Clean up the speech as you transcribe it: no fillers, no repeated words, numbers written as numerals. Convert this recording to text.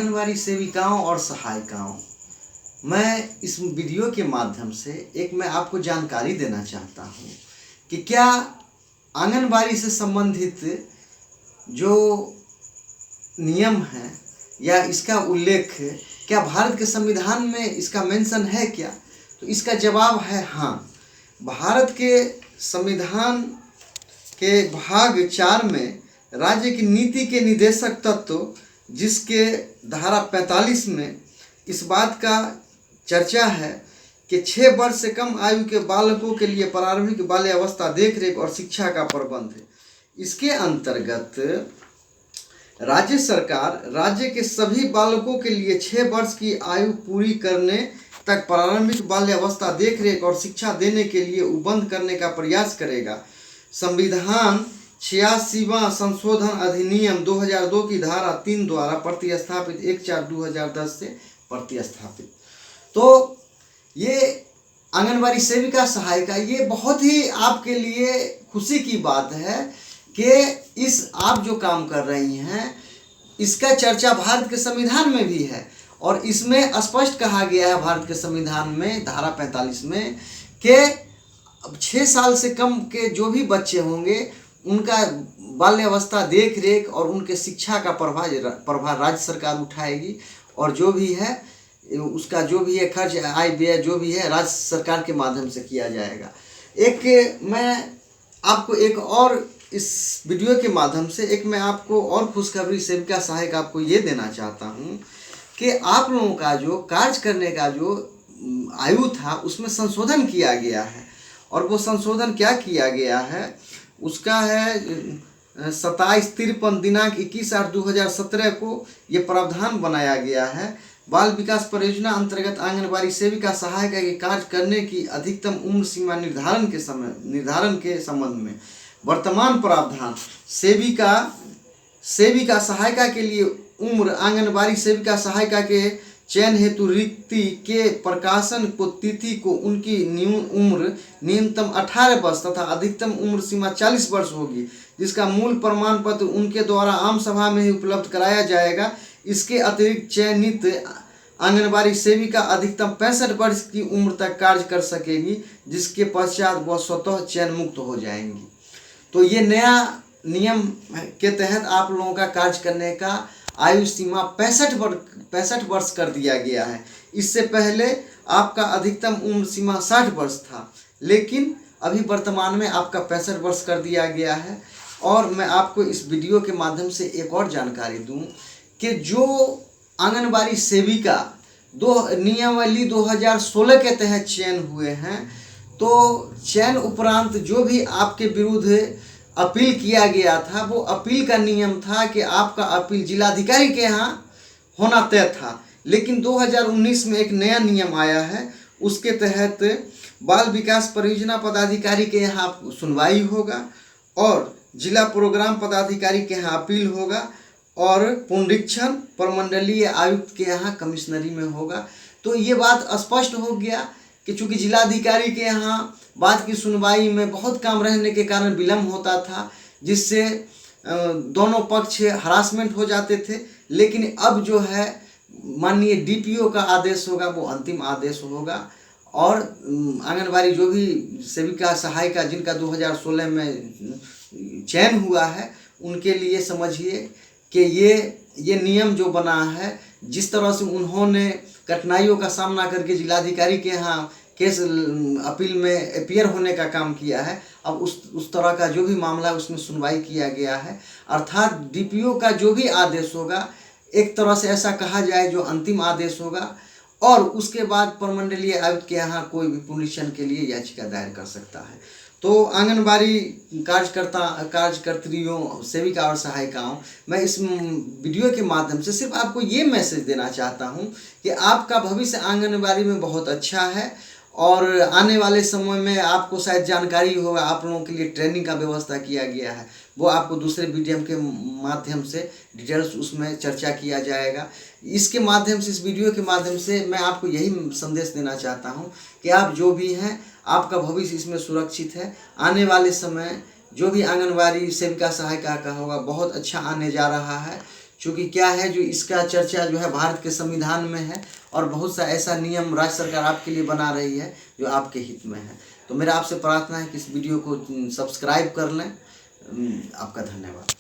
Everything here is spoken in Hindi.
आंगनबाड़ी सेविकाओं और सहायिकाओं, मैं इस वीडियो के माध्यम से मैं आपको जानकारी देना चाहता हूँ कि क्या आंगनबाड़ी से संबंधित जो नियम है या इसका उल्लेख क्या भारत के संविधान में इसका मेंशन है क्या? तो इसका जवाब है हाँ। भारत के संविधान के भाग 4 में राज्य की नीति के निर्देशक तत्व, जिसके धारा 45 में इस बात का चर्चा है कि 6 वर्ष से कम आयु के बालकों के लिए प्रारंभिक बाल्यावस्था देखरेख और शिक्षा का प्रबंध है। इसके अंतर्गत राज्य सरकार राज्य के सभी बालकों के लिए 6 वर्ष की आयु पूरी करने तक प्रारंभिक बाल्यावस्था देखरेख और शिक्षा देने के लिए उपबंध करने का प्रयास करेगा। संविधान 86वां संशोधन अधिनियम 2002 की धारा 3 द्वारा प्रतिस्थापित 1/4/2010 से प्रतिस्थापित। तो ये आंगनबाड़ी सेविका सहायिका, ये बहुत ही आपके लिए खुशी की बात है कि इस आप जो काम कर रही हैं इसका चर्चा भारत के संविधान में भी है और इसमें स्पष्ट कहा गया है भारत के संविधान में धारा 45 में कि 6 साल से कम के जो भी बच्चे होंगे उनका बाल्यावस्था देख रेख और उनके शिक्षा का प्रभार राज्य सरकार उठाएगी और जो भी है उसका जो भी है खर्च आय व्यय जो भी है राज्य सरकार के माध्यम से किया जाएगा। मैं आपको एक और इस वीडियो के माध्यम से मैं आपको और खुशखबरी सेविका सहायक आपको ये देना चाहता हूँ कि आप लोगों का जो कार्य करने का जो आयु था उसमें संशोधन किया गया है और वो संशोधन क्या किया गया है उसका है 27-53 दिनांक 21/8/2017 को ये प्रावधान बनाया गया है। बाल विकास परियोजना अंतर्गत आंगनबाड़ी सेविका सहायिका के कार्य करने की अधिकतम उम्र सीमा निर्धारण के संबंध में वर्तमान प्रावधान सेविका सहायिका के लिए उम्र आंगनबाड़ी सेविका सहायिका के चयन हेतु रिक्ति के प्रकाशन को तिथि को उनकी उम्र न्यूनतम 18 वर्ष तथा अधिकतम उम्र सीमा 40 वर्ष होगी, जिसका मूल प्रमाण पत्र उनके द्वारा आम सभा में ही उपलब्ध कराया जाएगा। इसके अतिरिक्त चयनित आंगनबाड़ी सेविका अधिकतम 65 वर्ष की उम्र तक कार्य कर सकेगी, जिसके पश्चात वह स्वतः चयन मुक्त हो जाएंगी। तो ये नया नियम के तहत आप लोगों का कार्य करने का आयु सीमा 65 वर्ष कर दिया गया है। इससे पहले आपका अधिकतम उम्र सीमा 60 वर्ष था, लेकिन अभी वर्तमान में आपका 65 वर्ष कर दिया गया है। और मैं आपको इस वीडियो के माध्यम से एक और जानकारी दूं कि जो आंगनबाड़ी सेविका नियमावली 2016 के तहत चयन हुए हैं, तो चयन उपरांत जो भी आपके विरुद्ध अपील किया गया था वो अपील का नियम था कि आपका अपील जिलाधिकारी के यहाँ होना तय था, लेकिन 2019 में एक नया नियम आया है। उसके तहत बाल विकास परियोजना पदाधिकारी के यहाँ सुनवाई होगा और जिला प्रोग्राम पदाधिकारी के यहाँ अपील होगा और पुनरीक्षण प्रमंडलीय आयुक्त के यहाँ कमिश्नरी में होगा। तो ये बात स्पष्ट हो गया कि चूँकि जिलाधिकारी के यहाँ बात की सुनवाई में बहुत काम रहने के कारण विलम्ब होता था, जिससे दोनों पक्ष हरासमेंट हो जाते थे, लेकिन अब जो है माननीय डीपीओ का आदेश होगा वो अंतिम आदेश होगा और आंगनबाड़ी जो भी सेविका सहायिका जिनका 2016 में चयन हुआ है उनके लिए समझिए कि ये नियम जो बना है, जिस तरह से उन्होंने कठिनाइयों का सामना करके जिलाधिकारी के यहाँ केस अपील में अपीयर होने का काम किया है, अब उस तरह का जो भी मामला है उसमें सुनवाई किया गया है। अर्थात डीपीओ का जो भी आदेश होगा एक तरह से ऐसा कहा जाए जो अंतिम आदेश होगा और उसके बाद प्रमंडलीय आयुक्त के यहाँ कोई भी पुनरीक्षण के लिए याचिका दायर कर सकता है। तो आंगनबाड़ी कार्यकर्त्रियों सेविका और सहायिकाओं, मैं इस वीडियो के माध्यम से सिर्फ आपको ये मैसेज देना चाहता हूँ कि आपका भविष्य आंगनबाड़ी में बहुत अच्छा है और आने वाले समय में आपको शायद जानकारी होगा, आप लोगों के लिए ट्रेनिंग का व्यवस्था किया गया है, वो आपको दूसरे वीडियो के माध्यम से डिटेल्स उसमें चर्चा किया जाएगा। इसके माध्यम से इस वीडियो के माध्यम से मैं आपको यही संदेश देना चाहता हूँ कि आप जो भी हैं आपका भविष्य इसमें सुरक्षित है। आने वाले समय जो भी आंगनबाड़ी सेविका सहायिका का होगा बहुत अच्छा आने जा रहा है, क्योंकि क्या है जो इसका चर्चा जो है भारत के संविधान में है और बहुत सा ऐसा नियम राज्य सरकार आपके लिए बना रही है जो आपके हित में है। तो मेरा आपसे प्रार्थना है कि इस वीडियो को सब्सक्राइब कर लें। आपका धन्यवाद।